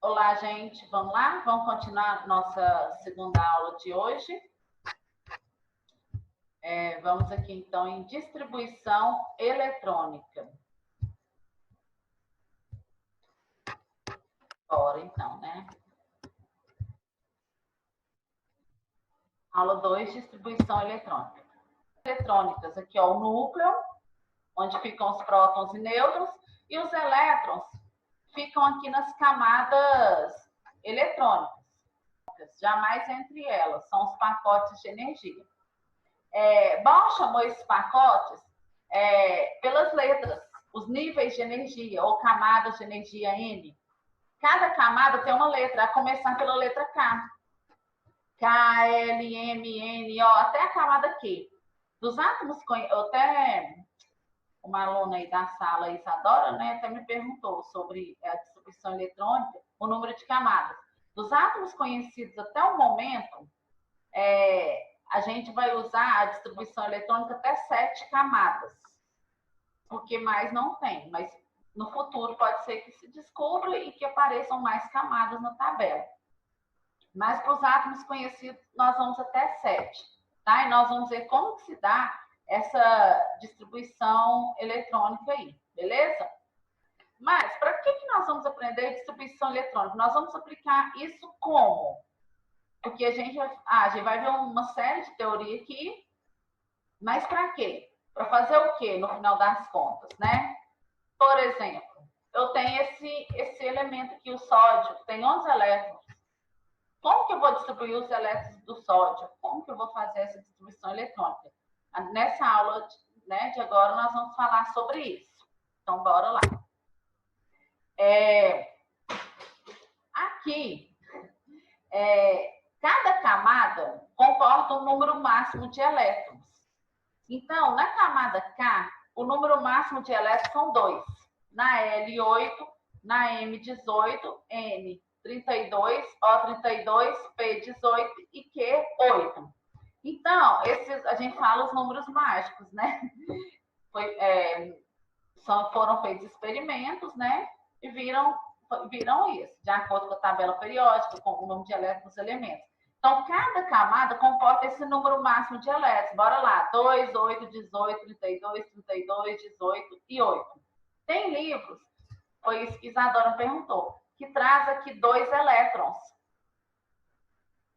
Olá, gente. Vamos lá? Vamos continuar nossa segunda aula de hoje. Vamos aqui, então, em distribuição eletrônica. Bora, então, né? Aula 2, distribuição eletrônica. Eletrônicas, aqui, ó, o núcleo, onde ficam os prótons e nêutrons, e os elétrons ficam aqui nas camadas eletrônicas, jamais entre elas, são os pacotes de energia. Bohr chamou esses pacotes pelas letras, os níveis de energia ou camadas de energia N. Cada camada tem uma letra, a começar pela letra K. K, L, M, N, O, até a camada Q. Dos átomos, até uma aluna aí da sala, Isadora, né, até me perguntou sobre a distribuição eletrônica, o número de camadas. Dos átomos conhecidos até o momento, a gente vai usar a distribuição eletrônica até 7 camadas, porque mais não tem, mas no futuro pode ser que se descubra e que apareçam mais camadas na tabela. Mas para os átomos conhecidos, nós vamos até 7, tá? E nós vamos ver como que se dá essa distribuição eletrônica aí, beleza? Mas para que nós vamos aprender distribuição eletrônica? Nós vamos aplicar isso como? Porque a gente vai ver uma série de teoria aqui, mas para quê? Para fazer o quê no final das contas, né? Por exemplo, eu tenho esse elemento aqui, o sódio, que tem 11 elétrons. Como que eu vou distribuir os elétrons do sódio? Como que eu vou fazer essa distribuição eletrônica? Nessa aula de agora, nós vamos falar sobre isso. Então, bora lá. Aqui, cada camada comporta um número máximo de elétrons. Então, na camada K, o número máximo de elétrons são 2. Na L, 8. Na M, 18. N, 32. O, 32. P, 18. E Q, 8. Então, a gente fala os números mágicos, né? Foram feitos experimentos, né? E viram isso, de acordo com a tabela periódica, com o número de elétrons dos elementos. Então, cada camada comporta esse número máximo de elétrons. Bora lá. 2, 8, 18, 32, 32, 18 e 8. Tem livros, foi isso que Isadora perguntou, que traz aqui 2 elétrons.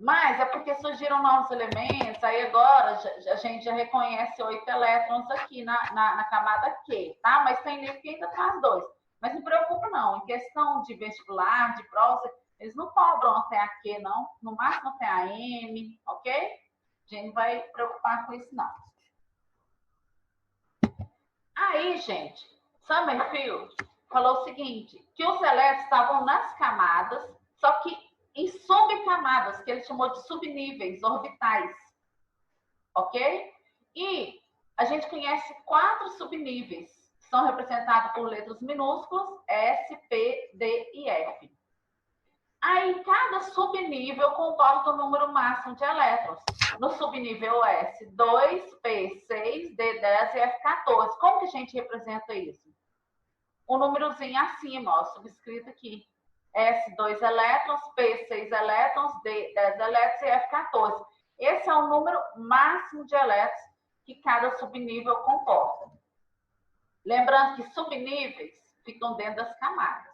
Mas é porque surgiram novos elementos, aí agora a gente já reconhece 8 elétrons aqui na camada Q, tá? Mas tem livro que ainda traz 2. Mas não preocupa não, em questão de vestibular, de prova, eles não cobram até a Q, não. No máximo até a M, ok? A gente não vai preocupar com isso, não. Aí, gente, Summerfield falou o seguinte, que os elétrons estavam nas camadas, só que em subcamadas, que ele chamou de subníveis orbitais, ok? E a gente conhece 4 subníveis, que são representados por letras minúsculas, S, P, D e F. Aí, cada subnível comporta o número máximo de elétrons. No subnível S, 2, P, 6, D, 10 e F, 14. Como que a gente representa isso? O númerozinho acima, ó, subscrito aqui. S, 2 elétrons, P, 6 elétrons, D, 10 elétrons e F, 14. Esse é o número máximo de elétrons que cada subnível comporta. Lembrando que subníveis ficam dentro das camadas.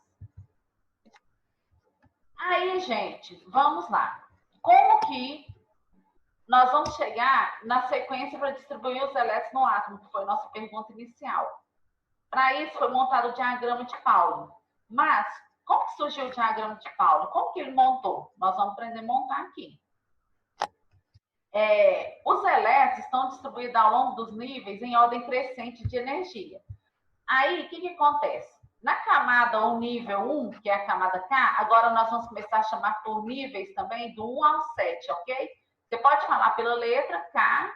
Aí, gente, vamos lá. Como que nós vamos chegar na sequência para distribuir os elétrons no átomo, que foi a nossa pergunta inicial? Para isso, foi montado o diagrama de Pauli. Mas, como que surgiu o diagrama de Pauli? Como que ele montou? Nós vamos aprender a montar aqui. Os elétrons estão distribuídos ao longo dos níveis em ordem crescente de energia. Aí, o que acontece? Na camada ou nível 1, que é a camada K, agora nós vamos começar a chamar por níveis também, do 1 ao 7, ok? Você pode falar pela letra K,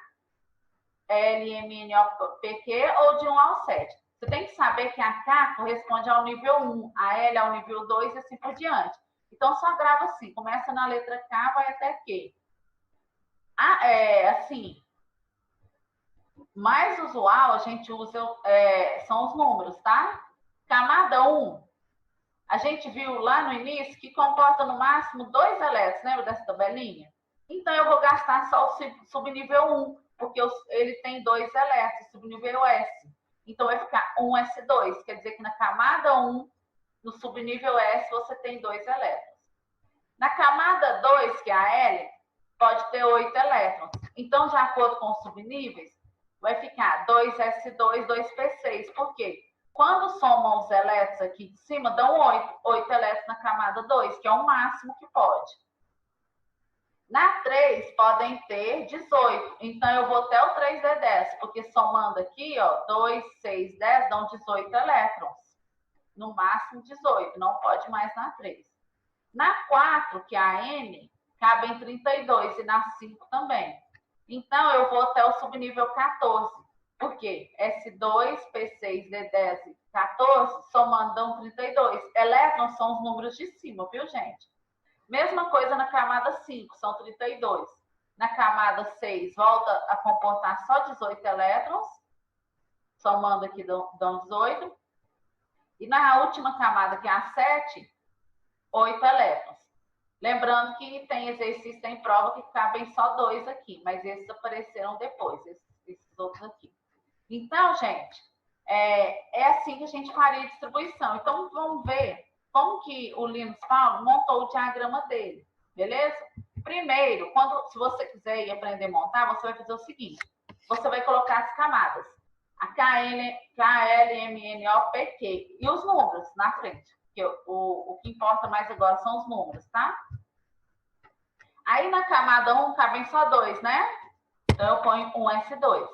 L, M, N, O, P, Q, ou de 1 ao 7. Você tem que saber que a K corresponde ao nível 1, a L ao nível 2 e assim por diante. Então, só grava assim, começa na letra K, vai até Q. Assim, mais usual a gente usa são os números, tá? Camada 1, A gente viu lá no início que comporta no máximo 2 elétrons, lembra dessa tabelinha? Então, eu vou gastar só o subnível 1, porque ele tem 2 elétrons, subnível S. Então, vai ficar 1s2, quer dizer que na camada 1, no subnível S, você tem 2 elétrons. Na camada 2, que é a L, pode ter 8 elétrons. Então, de acordo com os subníveis, vai ficar 2s2, 2p6. Por quê? Quando somam os elétrons aqui de cima, dão 8. 8 elétrons na camada 2, que é o máximo que pode. Na 3, podem ter 18. Então, eu vou até o 3d10, porque somando aqui, ó, 2, 6, 10, dão 18 elétrons. No máximo 18, não pode mais na 3. Na 4, que é a N, cabem 32 e na 5 também. Então, eu vou até o subnível 14. Por quê? S2, P6, D10 e 14, somando dão 32. Elétrons são os números de cima, viu, gente? Mesma coisa na camada 5, são 32. Na camada 6, volta a comportar só 18 elétrons, somando aqui dão 18. E na última camada, que é a 7, 8 elétrons. Lembrando que tem exercício, tem prova que cabem só 2 aqui, mas esses apareceram depois, esses outros aqui. Então, gente, é assim que a gente faria a distribuição. Então, vamos ver como que o Linus Paulo montou o diagrama dele, beleza? Primeiro, se você quiser ir aprender a montar, você vai fazer o seguinte. Você vai colocar as camadas. A KL, MN, O, P, Q. E os números na frente. Porque o que importa mais agora são os números, tá? Aí na camada 1 cabem só 2, né? Então eu ponho 1s2.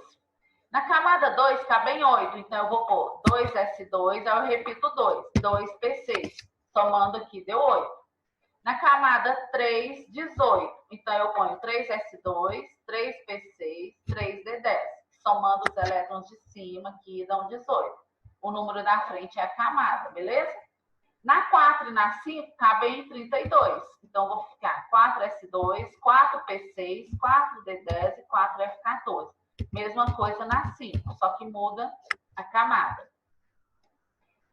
Na camada 2 cabem 8, então eu vou pôr 2s2, aí eu repito 2, 2p6. Somando aqui deu 8. Na camada 3, 18. Então eu ponho 3s2, 3p6, 3d10. Somando os elétrons de cima aqui dão 18. O número da frente é a camada, beleza? Na 4 e na 5 cabem 32. Então, vou ficar 4S2, 4P6, 4D10 e 4F14. Mesma coisa na 5, só que muda a camada.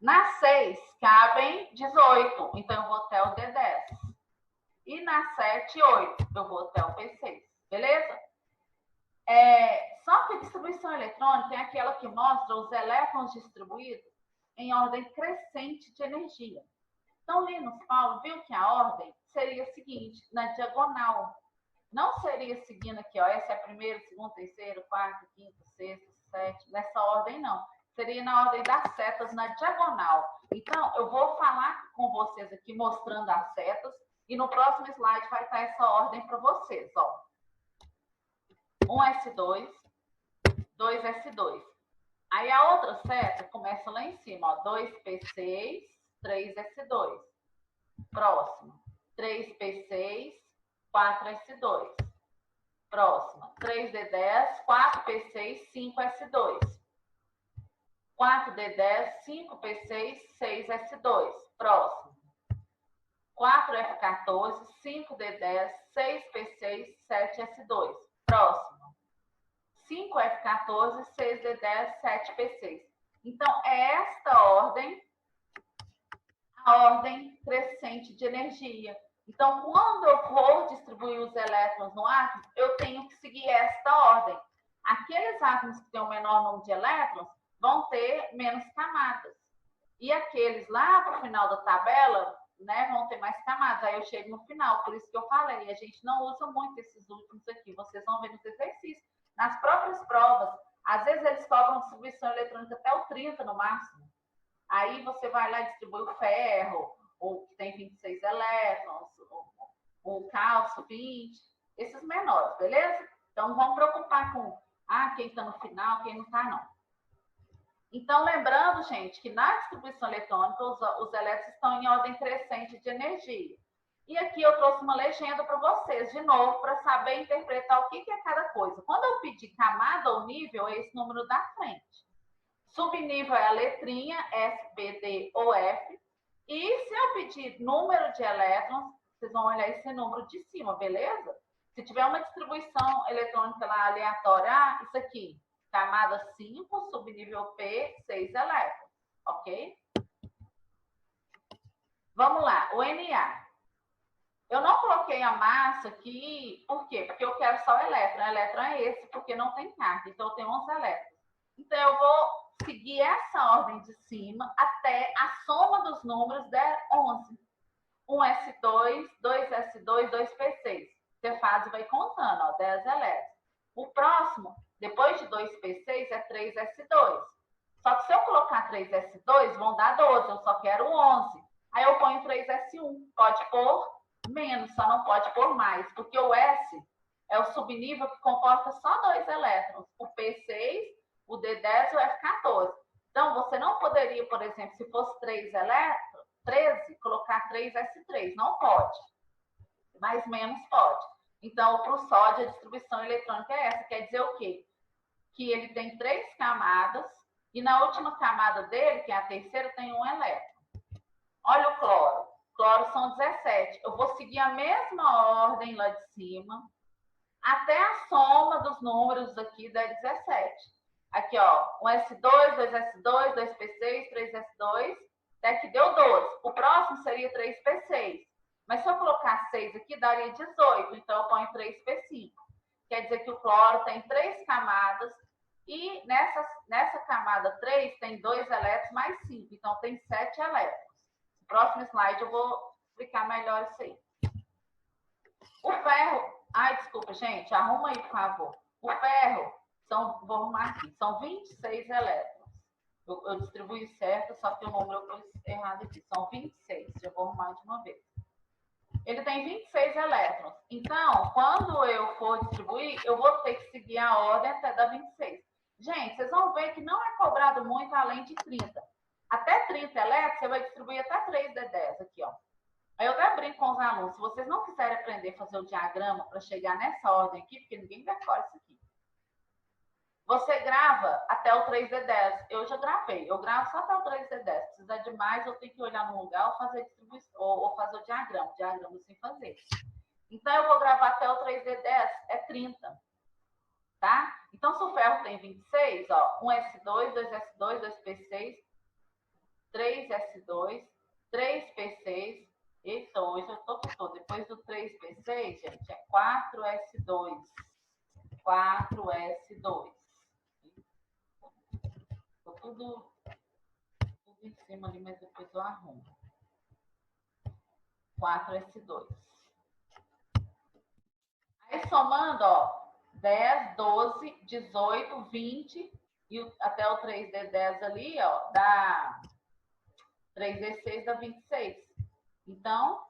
Na 6 cabem 18. Então, eu vou até o D10. E na 7, 8. Eu vou até o P6. Beleza? Só que a distribuição eletrônica é aquela que mostra os elétrons distribuídos em ordem crescente de energia. Então, Linus Paulo viu que a ordem seria a seguinte, na diagonal. Não seria seguindo aqui, ó, essa é a primeiro, segundo, terceiro, quarto, quinto, sexto, sétimo, nessa ordem não. Seria na ordem das setas, na diagonal. Então, eu vou falar com vocês aqui, mostrando as setas, e no próximo slide vai estar essa ordem para vocês, ó. 1S2, 2S2. Aí a outra seta começa lá em cima, ó, 2P6, 3S2. Próximo, 3P6, 4S2. Próxima, 3D10, 4P6, 5S2. 4D10, 5P6, 6S2. Próximo, 4F14, 5D10, 6P6, 7S2. Próximo, 5F14, 6D10, 7P6. Então, é esta ordem, a ordem crescente de energia. Então, quando eu for distribuir os elétrons no átomo, eu tenho que seguir esta ordem. Aqueles átomos que têm o menor número de elétrons vão ter menos camadas. E aqueles lá para o final da tabela, né, vão ter mais camadas. Aí eu chego no final, por isso que eu falei. A gente não usa muito esses últimos aqui. Vocês vão ver nos exercícios. Nas próprias provas, às vezes eles cobram distribuição eletrônica até o 30 no máximo. Aí você vai lá e distribui o ferro, ou que tem 26 elétrons, o cálcio 20, esses menores, beleza? Então, não vamos preocupar com quem está no final, quem não está, não. Então, lembrando, gente, que na distribuição eletrônica, os elétrons estão em ordem crescente de energia. E aqui eu trouxe uma legenda para vocês, de novo, para saber interpretar o que é cada coisa. Quando eu pedir camada ou nível, é esse número da frente. Subnível é a letrinha S, B, D ou F. E se eu pedir número de elétrons, vocês vão olhar esse número de cima, beleza? Se tiver uma distribuição eletrônica lá aleatória, isso aqui, camada 5, subnível P, 6 elétrons, ok? Vamos lá, o Na. Eu não coloquei a massa aqui, por quê? Porque eu quero só o elétron. O elétron é esse, porque não tem carga. Então, eu tenho 11 elétrons. Então, eu vou seguir essa ordem de cima até a soma dos números der 11. 1s2, 2s2, 2p6. Você faz e vai contando, ó, 10 elétrons. O próximo, depois de 2p6, é 3s2. Só que se eu colocar 3s2, vão dar 12. Eu só quero 11. Aí eu ponho 3s1. Pode pôr menos, só não pode pôr mais, porque o S é o subnível que comporta só 2 elétrons, o P6, o D10 e o F14. Então, você não poderia, por exemplo, se fosse 3 elétrons, 13, colocar 3S3, não pode, mas menos pode. Então, para o sódio, a distribuição eletrônica é essa, quer dizer o quê? Que ele tem 3 camadas, e na última camada dele, que é a terceira, tem um elétron. Olha o cloro. Cloro são 17. Eu vou seguir a mesma ordem lá de cima, até a soma dos números aqui da 17. Aqui, ó, 1s2, 2s2, 2p6, 3s2, até que deu 12. O próximo seria 3p6. Mas se eu colocar 6 aqui, daria 18. Então, eu ponho 3p5. Quer dizer que o cloro tem 3 camadas e nessa camada 3 tem 2 elétrons mais 5. Então, tem 7 elétrons. No próximo slide eu vou explicar melhor isso aí. O ferro... Ai, desculpa, gente. Arruma aí, por favor. O ferro, vou arrumar aqui. São 26 elétrons. Eu distribuí certo, só que o número eu pus errado aqui. São 26. Já vou arrumar de uma vez. Ele tem 26 elétrons. Então, quando eu for distribuir, eu vou ter que seguir a ordem até dar 26. Gente, vocês vão ver que não é cobrado muito além de 30. Até 30 elétrons, você vai distribuir até 3D10 aqui, ó. Aí eu até brinco com os alunos, se vocês não quiserem aprender a fazer o diagrama para chegar nessa ordem aqui, porque ninguém decora isso aqui, você grava até o 3D10. Eu já gravei, eu gravo só até o 3D10. Se precisar de mais, eu tenho que olhar no lugar ou fazer distribuição, ou fazer o diagrama sem fazer. Então, eu vou gravar até o 3D10, é 30. Tá? Então, se o ferro tem 26, ó, 1s2, 2s2, 2p6, 3s2, 3p6. Então, hoje eu tô com todo. Depois do 3p6, gente, é 4s2. 4s2. Tô tudo em cima ali, mas depois eu arrumo. 4s2. Aí, somando, ó, 10, 12, 18, 20 e até o 3d10 ali, ó, dá 3d6 dá 26. Então,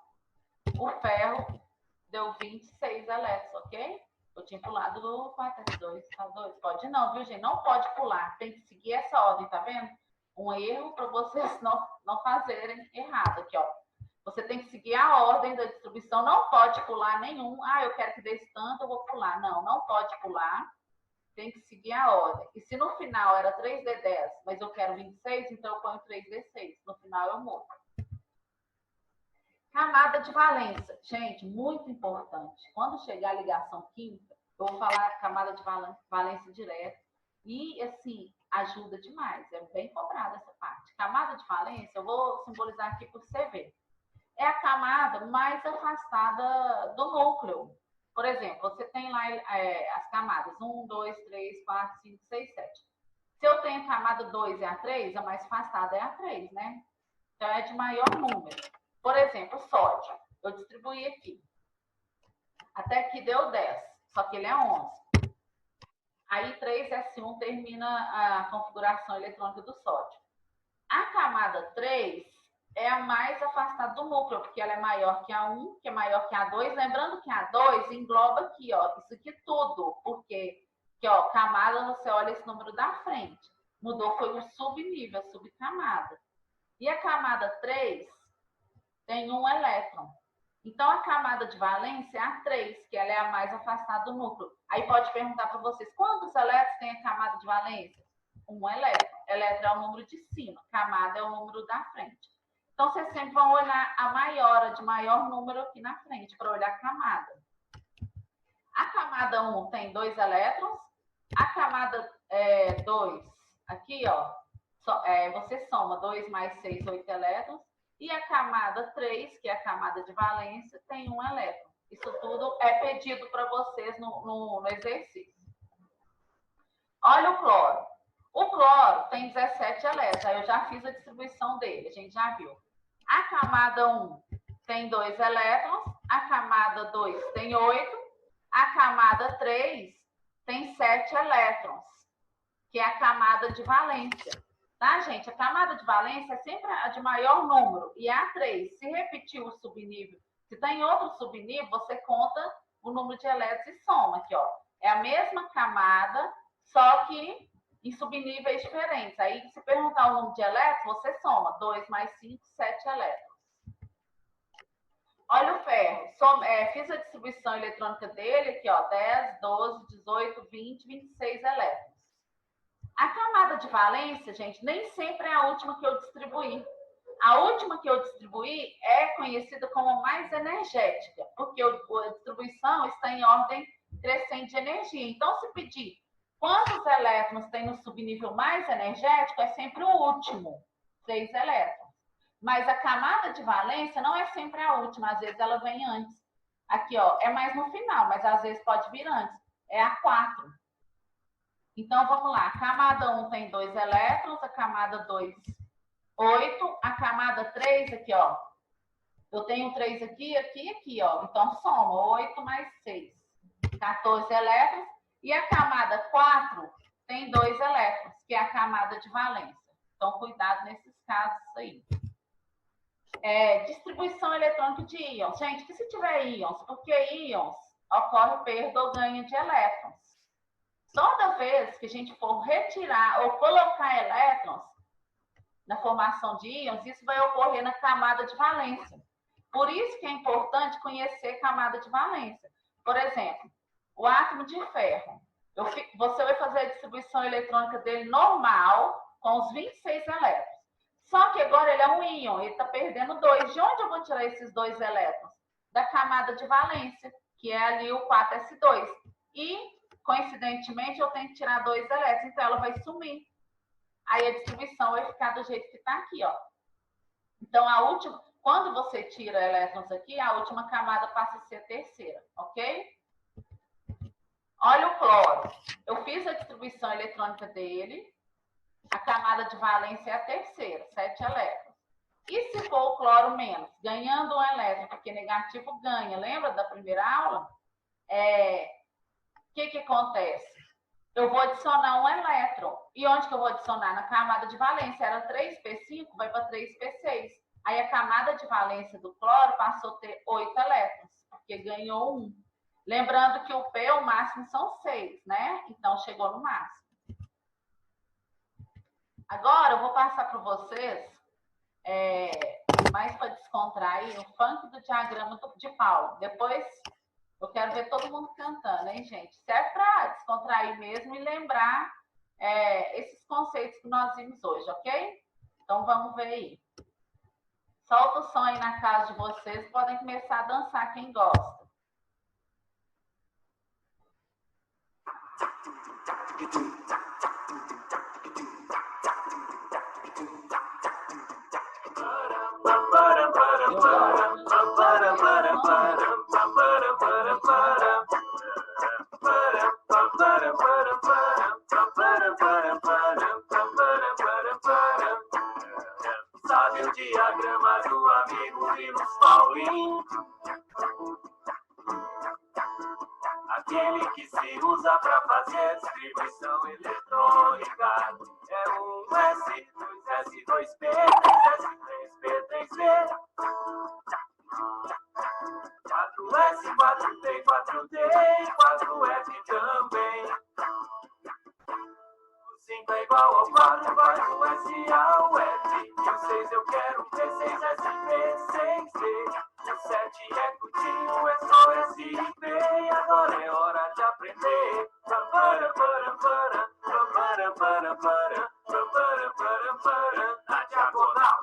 o ferro deu 26 elétrons, ok? Eu tinha pulado do 4s2, tá doido? Pode não, viu, gente? Não pode pular, tem que seguir essa ordem, tá vendo? Um erro para vocês não fazerem errado aqui, ó. Você tem que seguir a ordem da distribuição, não pode pular nenhum. Ah, eu quero que dê tanto, eu vou pular. Não, não pode pular. Tem que seguir a ordem. E se no final era 3D10, mas eu quero 26, então eu ponho 3D6. No final eu mudo. Camada de valência. Gente, muito importante. Quando chegar a ligação química, eu vou falar camada de valência direta. E, assim, ajuda demais. É bem cobrada essa parte. Camada de valência, eu vou simbolizar aqui por você ver. É a camada mais afastada do núcleo. Por exemplo, você tem lá as camadas 1, 2, 3, 4, 5, 6, 7. Se eu tenho a camada 2 e a 3, a mais afastada é a 3, né? Então, é de maior número. Por exemplo, o sódio. Eu distribuí aqui. Até que deu 10, só que ele é 11. Aí, 3s1 termina a configuração eletrônica do sódio. A camada 3 é a mais afastada do núcleo, porque ela é maior que a 1, que é maior que a 2. Lembrando que a 2 engloba aqui, ó, isso aqui tudo, porque aqui, ó, camada, você olha esse número da frente. Mudou, foi um subnível, subcamada. E a camada 3 tem um elétron. Então, a camada de valência é a 3, que ela é a mais afastada do núcleo. Aí pode perguntar para vocês, quantos elétrons tem a camada de valência? Um elétron. Elétron é o número de cima, camada é o número da frente. Então, vocês sempre vão olhar a maior, de maior número aqui na frente, para olhar a camada. A camada 1 tem 2 elétrons. A camada 2, aqui, ó, você soma 2 mais 6, 8 elétrons. E a camada 3, que é a camada de valência, tem um elétron. Isso tudo é pedido para vocês no exercício. Olha o cloro. O cloro tem 17 elétrons. Aí eu já fiz a distribuição dele, a gente já viu. A camada 1 tem 2 elétrons, a camada 2 tem 8, a camada 3 tem 7 elétrons, que é a camada de valência. Tá, gente? A camada de valência é sempre a de maior número, e é a 3. Se repetir o subnível, se tem outro subnível, você conta o número de elétrons e soma aqui, ó. É a mesma camada, só que em subníveis diferentes. Aí, se perguntar o número de elétrons, você soma 2 mais 5, 7 elétrons. Olha o ferro. Fiz a distribuição eletrônica dele aqui, ó, 10, 12, 18, 20, 26 elétrons. A camada de valência, gente, nem sempre é a última que eu distribuí. A última que eu distribuí é conhecida como mais energética, porque a distribuição está em ordem crescente de energia. Então, se pedir quantos elétrons tem no subnível mais energético, é sempre o último, 6 elétrons. Mas a camada de valência não é sempre a última, às vezes ela vem antes. Aqui, ó, é mais no final, mas às vezes pode vir antes. É a 4. Então, vamos lá. A camada 1 tem 2 elétrons, a camada 2, 8. A camada 3 aqui, ó. Eu tenho 3 aqui, aqui e aqui, ó. Então, soma 8 mais 6. 14 elétrons. E a camada 4 tem 2 elétrons, que é a camada de valência. Então, cuidado nesses casos aí. Distribuição eletrônica de íons. Gente, que se tiver íons? Porque íons ocorre perda ou ganho de elétrons. Toda vez que a gente for retirar ou colocar elétrons na formação de íons, isso vai ocorrer na camada de valência. Por isso que é importante conhecer camada de valência. Por exemplo, o átomo de ferro. Você vai fazer a distribuição eletrônica dele normal, com os 26 elétrons. Só que agora ele é um íon, ele está perdendo 2. De onde eu vou tirar esses 2 elétrons? Da camada de valência, que é ali o 4s2. E, coincidentemente, eu tenho que tirar 2 elétrons, então ela vai sumir. Aí a distribuição vai ficar do jeito que está aqui, ó. Então, a última, quando você tira elétrons aqui, a última camada passa a ser a terceira, ok? Olha o cloro. Eu fiz a distribuição eletrônica dele. A camada de valência é a terceira, 7 elétrons. E se for o cloro menos, ganhando um elétron, porque negativo ganha, lembra da primeira aula? O que acontece? Eu vou adicionar um elétron. E onde que eu vou adicionar? Na camada de valência. Era 3p5, vai para 3p6. Aí a camada de valência do cloro passou a ter 8 elétrons, porque ganhou 1. Lembrando que o P, o máximo são 6, né? Então, chegou no máximo. Agora, eu vou passar para vocês, mais para descontrair, o funk do diagrama de Paulo. Depois, eu quero ver todo mundo cantando, hein, gente? Serve para descontrair mesmo e lembrar esses conceitos que nós vimos hoje, ok? Então, vamos ver aí. Solta o som aí na casa de vocês, podem começar a dançar quem gosta. Sabe o diagrama do amigo Linus Pauling? Aquele que se usa para fazer distribuição eletrônica. É um S, 2S, 2P, 3S, 3P, 3V. 4S, 4P, 4D, 4F também. O 5 é igual ao 4, 4S ao F. E o 6 eu quero P6S, P6D. O 7 é curtinho, é só S e P. E agora é hora de aprender. Na diagonal.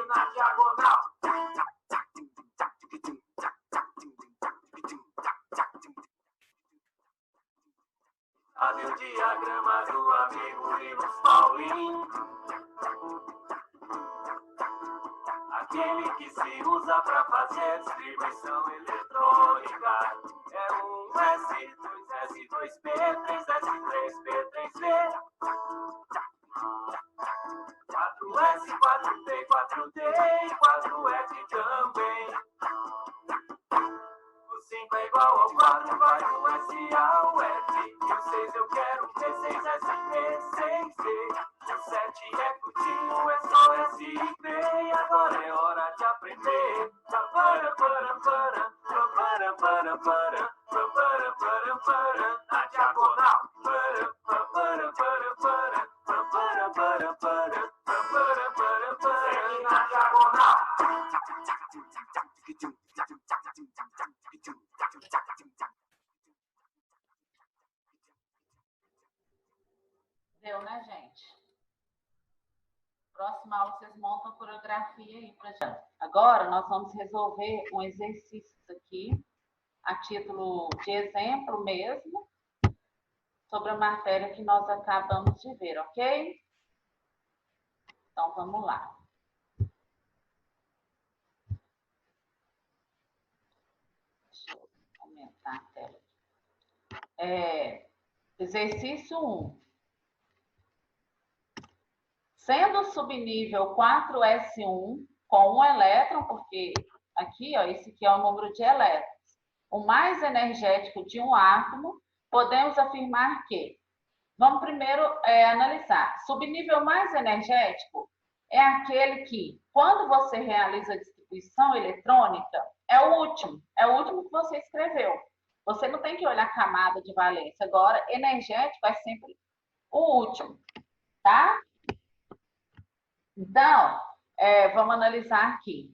Na diagonal. Sabe o diagrama figurinos Paulinho. Aquele que se usa para fazer distribuição eletrônica. É um S2, S2P3, S3, P3V. 4S, 4T, 4D e 4F também. O 5 é igual ao 4, vai do S ao F. E o 6 eu quero P6S, P6D. O 7 é curtinho, é só S e P. E agora é hora de aprender. A diagonal. Segue na diagonal. Deu, né, gente? Próxima aula vocês montam a coreografia aí pra gente. Agora nós vamos resolver um exercício aqui, a título de exemplo mesmo, sobre a matéria que nós acabamos de ver, ok? Então vamos lá. Deixa eu aumentar a tela. Exercício 1. Sendo o subnível 4S1 com um elétron, porque aqui, ó, esse aqui é o número de elétrons, o mais energético de um átomo, podemos afirmar que, vamos primeiro analisar, subnível mais energético é aquele que, quando você realiza a distribuição eletrônica, é o último que você escreveu. Você não tem que olhar a camada de valência. Agora, energético é sempre o último, tá? Então, vamos analisar aqui.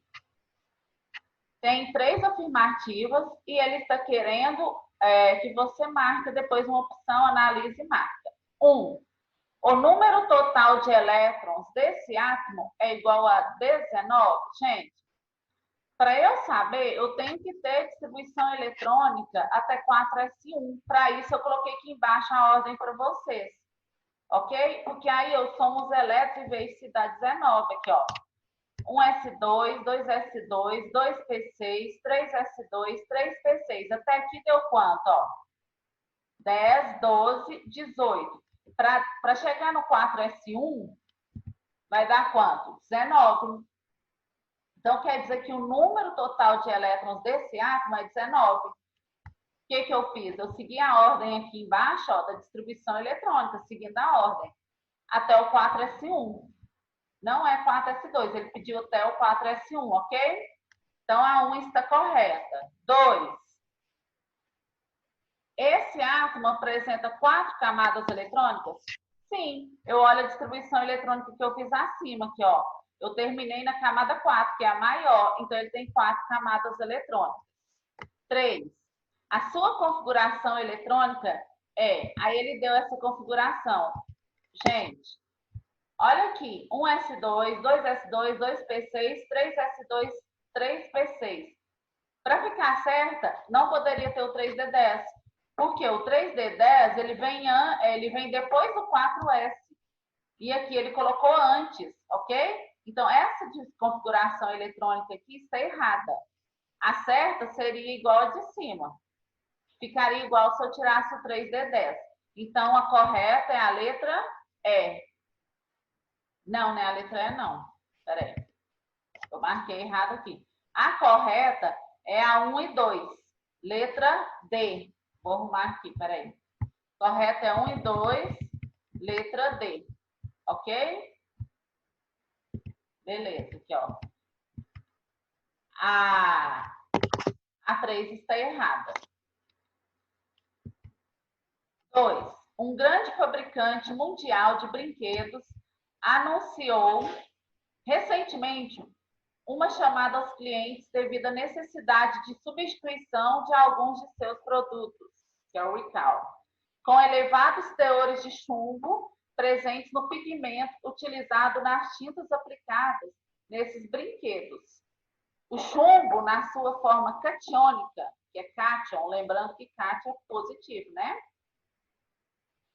Tem 3 afirmativas e ele está querendo que você marque depois uma opção, analise e marca. 1. O número total de elétrons desse átomo é igual a 19? Gente, para eu saber, eu tenho que ter distribuição eletrônica até 4S1. Para isso, eu coloquei aqui embaixo a ordem para vocês. Ok? Porque aí eu somo os elétrons e vejo se dá 19 aqui, ó. 1S2, 2S2, 2P6, 3S2, 3P6. Até aqui deu quanto, ó? 10, 12, 18. Para chegar no 4S1, vai dar quanto? 19. Então, quer dizer que o número total de elétrons desse átomo é 19. O que eu fiz? Eu segui a ordem aqui embaixo, ó, da distribuição eletrônica, seguindo a ordem, até o 4S1. Não é 4S2, ele pediu até o 4S1, ok? Então, a 1 está correta. 2. Esse átomo apresenta 4 camadas eletrônicas? Sim. Eu olho a distribuição eletrônica que eu fiz acima, aqui, ó. Eu terminei na camada 4, que é a maior, então ele tem 4 camadas eletrônicas. 3. A sua configuração eletrônica aí ele deu essa configuração. Gente, olha aqui, 1S2, 2S2, 2P6, 3S2, 3P6. Para ficar certa, não poderia ter o 3D10, porque o 3D10 ele vem depois do 4S. E aqui ele colocou antes, ok? Então, essa configuração eletrônica aqui está errada. A certa seria igual a de cima. Ficaria igual se eu tirasse o 3D10. Então, a correta é a letra E. Não, não é a letra E, não. Espera aí. Eu marquei errado aqui. A correta é a 1 e 2. Letra D. Vou arrumar aqui, espera aí. Correta é 1 e 2, letra D. Ok? Beleza, aqui, ó. A 3 está errada. 2. Um grande fabricante mundial de brinquedos anunciou recentemente uma chamada aos clientes devido à necessidade de substituição de alguns de seus produtos, que é o recall, com elevados teores de chumbo presentes no pigmento utilizado nas tintas aplicadas nesses brinquedos. O chumbo, na sua forma catiônica, que é cátion, lembrando que cátion é positivo, né?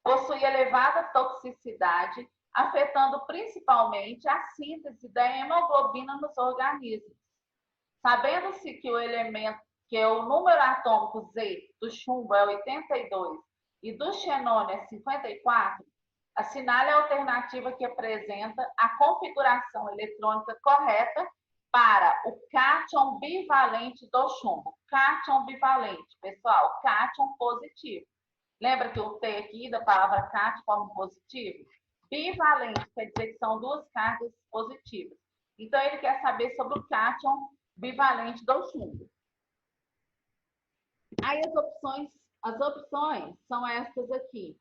possui elevada toxicidade, afetando principalmente a síntese da hemoglobina nos organismos. Sabendo-se que o elemento, que o número atômico Z do chumbo é 82 e do xenônio é 54, assinale a alternativa que apresenta a configuração eletrônica correta para o cátion bivalente do chumbo. Cátion bivalente, pessoal, cátion positivo. Lembra que o T aqui da palavra cátion forma positivo? Bivalente quer dizer que são duas cargas positivas. Então, ele quer saber sobre o cátion bivalente do chumbo. Aí as opções são estas aqui.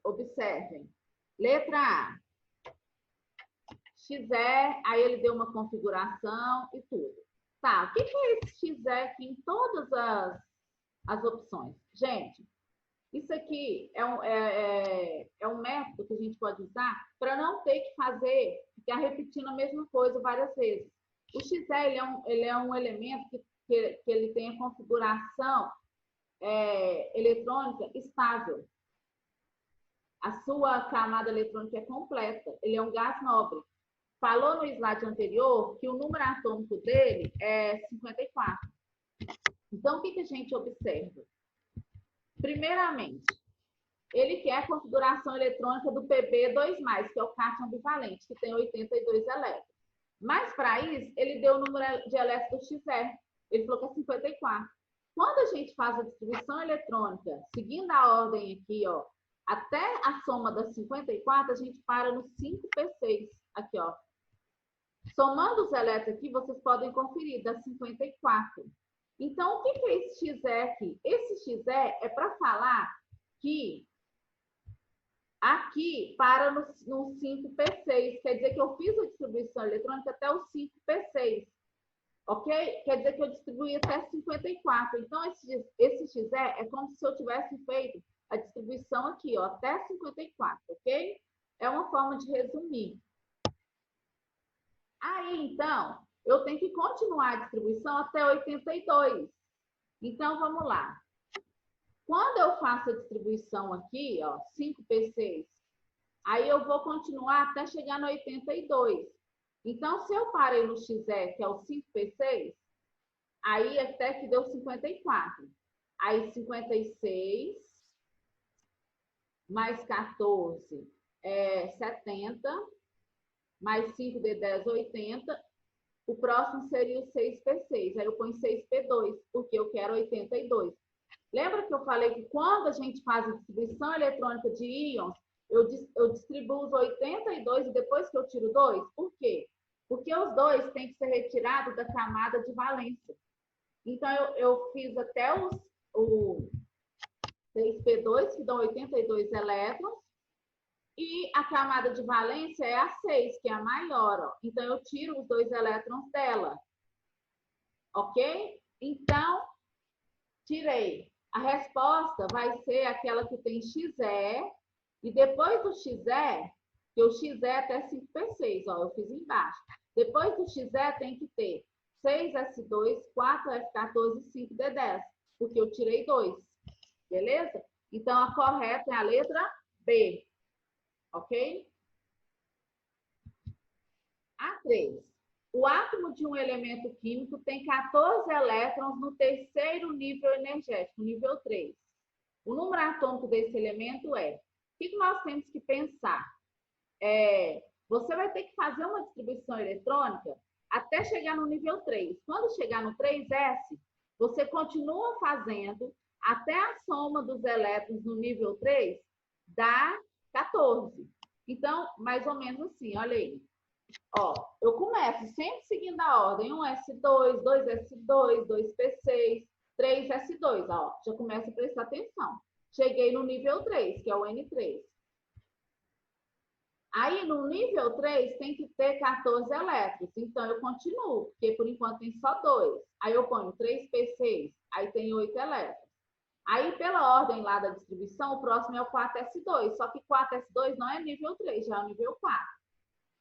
Observem. Letra A. XE, aí ele deu uma configuração e tudo. Tá, o que é esse XE aqui em todas as opções? Gente, isso aqui é um método que a gente pode usar para não ter que ficar repetindo a mesma coisa várias vezes. O XE ele é um elemento que ele tem a configuração eletrônica estável. A sua camada eletrônica é completa. Ele é um gás nobre. Falou no slide anterior que o número atômico dele é 54. Então, o que a gente observa? Primeiramente, ele quer a configuração eletrônica do Pb2+, que é o cátion bivalente, que tem 82 elétrons. Mas, para isso, ele deu o número de elétrons do XR. Ele falou que é 54. Quando a gente faz a distribuição eletrônica, seguindo a ordem aqui, ó, até a soma das 54, a gente para no 5p6. Aqui, ó. Somando os elétrons aqui, vocês podem conferir, dá 54. Então, o que é esse XE aqui? Esse XE é para falar que aqui para no 5p6. Quer dizer que eu fiz a distribuição eletrônica até o 5p6. Ok? Quer dizer que eu distribuí até 54. Então, esse XE é como se eu tivesse feito a distribuição aqui, ó, até 54, ok? É uma forma de resumir. Aí, então, eu tenho que continuar a distribuição até 82. Então, vamos lá. Quando eu faço a distribuição aqui, ó, 5p6, aí eu vou continuar até chegar no 82. Então, se eu parei no XE, que é o 5p6, aí até que deu 54. Aí, 56 mais 14 é 70, mais 5 de 10, 80. O próximo seria o 6p6. Aí eu ponho 6p2, porque eu quero 82. Lembra que eu falei que quando a gente faz a distribuição eletrônica de íons, eu distribuo os 82 e depois que eu tiro 2? Por quê? Porque os 2 têm que ser retirados da camada de valência. Então, eu fiz até o 6p2, que dão 82 elétrons, e a camada de valência é a 6, que é a maior. Ó. Então, eu tiro os 2 elétrons dela. Ok? Então, tirei. A resposta vai ser aquela que tem XE, e depois do XE, que o XE é até 5p6, ó, eu fiz embaixo. Depois do XE tem que ter 6s2, 4f14 e 5d10, porque eu tirei 2. Beleza? Então, a correta é a letra B. Ok? A3. O átomo de um elemento químico tem 14 elétrons no terceiro nível energético, nível 3. O número atômico desse elemento é... O que nós temos que pensar? Você vai ter que fazer uma distribuição eletrônica até chegar no nível 3. Quando chegar no 3s, você continua fazendo até a soma dos elétrons no nível 3 dá 14. Então, mais ou menos assim, olha aí. Ó, eu começo sempre seguindo a ordem, 1s2, 2s2, 2p6, 3s2, ó, já começa a prestar atenção. Cheguei no nível 3, que é o N3. Aí, no nível 3, tem que ter 14 elétrons, então eu continuo, porque por enquanto tem só 2. Aí eu ponho 3p6, aí tem 8 elétrons. Aí, pela ordem lá da distribuição, o próximo é o 4s2, só que 4s2 não é nível 3, já é o nível 4.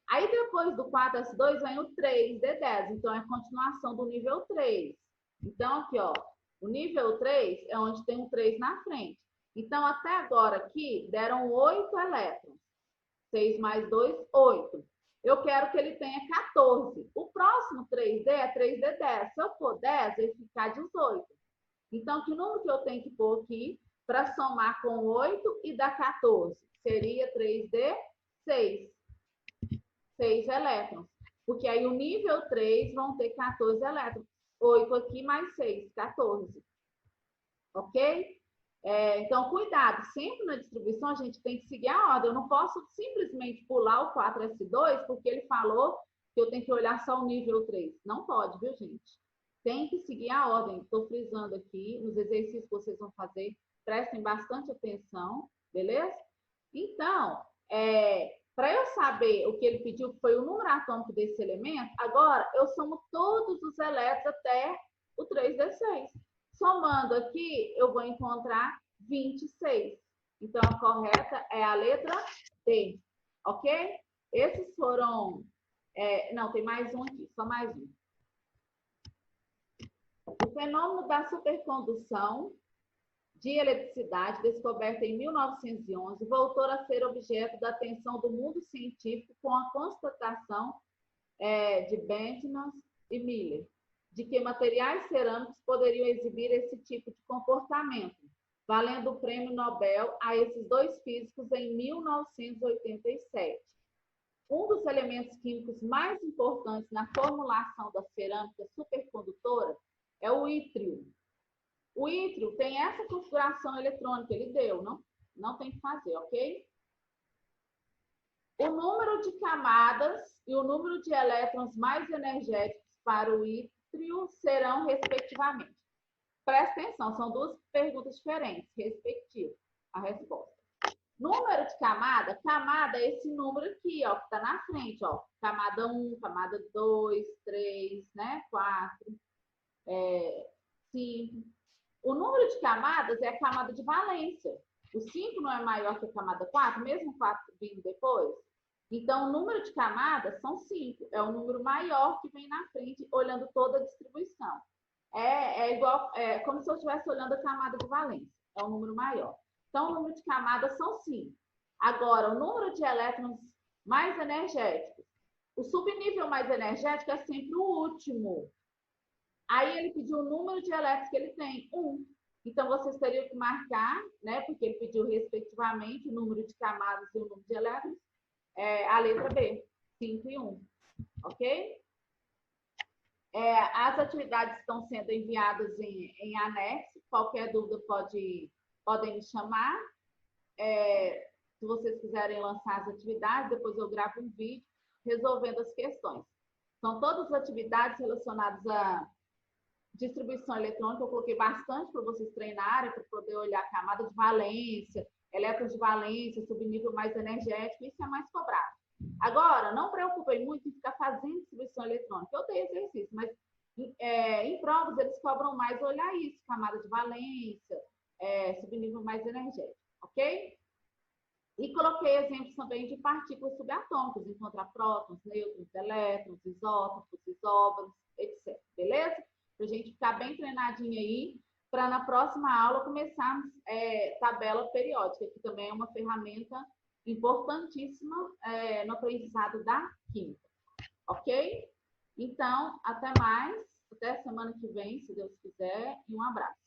Aí, depois do 4s2, vem o 3d10, então é a continuação do nível 3. Então, aqui, ó, o nível 3 é onde tem um 3 na frente. Então, até agora aqui, deram 8 elétrons. 6 mais 2, 8. Eu quero que ele tenha 14. O próximo 3D é 3D10. Se eu for 10, ele ficar 18. Então, que número que eu tenho que pôr aqui para somar com 8 e dar 14? Seria 3D, 6. 6 elétrons. Porque aí o nível 3 vão ter 14 elétrons. 8 aqui mais 6, 14. Ok? Então, cuidado. Sempre na distribuição a gente tem que seguir a ordem. Eu não posso simplesmente pular o 4S2 porque ele falou que eu tenho que olhar só o nível 3. Não pode, viu, gente? Tem que seguir a ordem. Estou frisando aqui nos exercícios que vocês vão fazer. Prestem bastante atenção, beleza? Então, para eu saber o que ele pediu, que foi o número atômico desse elemento, agora eu somo todos os elétrons até o 3D6. Somando aqui, eu vou encontrar 26. Então, a correta é a letra D, ok? Esses foram... não, tem mais um aqui, só mais um. O fenômeno da supercondução de eletricidade, descoberta em 1911, voltou a ser objeto da atenção do mundo científico com a constatação de Benjamin e Miller, de que materiais cerâmicos poderiam exibir esse tipo de comportamento, valendo o prêmio Nobel a esses dois físicos em 1987. Um dos elementos químicos mais importantes na formulação da cerâmica supercondutora é o ítrio. O ítrio tem essa configuração eletrônica, ele deu, não tem que fazer, ok? O número de camadas e o número de elétrons mais energéticos para o ítrio serão respectivamente. Presta atenção, são duas perguntas diferentes, respectivas, a resposta. Número de camada é esse número aqui, ó, que está na frente, ó. Camada 1, camada 2, 3, né? 4, 5. O número de camadas é a camada de valência. O 5 não é maior que a camada 4, mesmo o 4 vindo depois? Então, o número de camadas são 5. É o número maior que vem na frente, olhando toda a distribuição. É como se eu estivesse olhando a camada de valência. É um número maior. Então, o número de camadas são 5. Agora, o número de elétrons mais energéticos. O subnível mais energético é sempre o último. Aí ele pediu o número de elétrons que ele tem, 1. Então, vocês teriam que marcar, né? Porque ele pediu respectivamente o número de camadas e o número de elétrons. A letra B, 5 e 1. Ok? As atividades estão sendo enviadas em anexo. Qualquer dúvida podem me chamar. Se vocês quiserem lançar as atividades, depois eu gravo um vídeo resolvendo as questões. São todas as atividades relacionadas a distribuição eletrônica. Eu coloquei bastante para vocês treinarem, para poder olhar a camada de valência, elétrons de valência, subnível mais energético, isso é mais cobrado. Agora, não preocupem muito em ficar fazendo distribuição eletrônica. Eu dei exercício, mas em provas eles cobram mais olhar isso, camada de valência, subnível mais energético, ok? E coloquei exemplos também de partículas subatômicas, encontrar prótons, nêutrons, elétrons, isótopos, isóbaros, etc. Beleza? Para a gente ficar bem treinadinho aí, para na próxima aula começarmos tabela periódica, que também é uma ferramenta importantíssima no aprendizado da química. Ok? Então, até mais. Até semana que vem, se Deus quiser. E um abraço.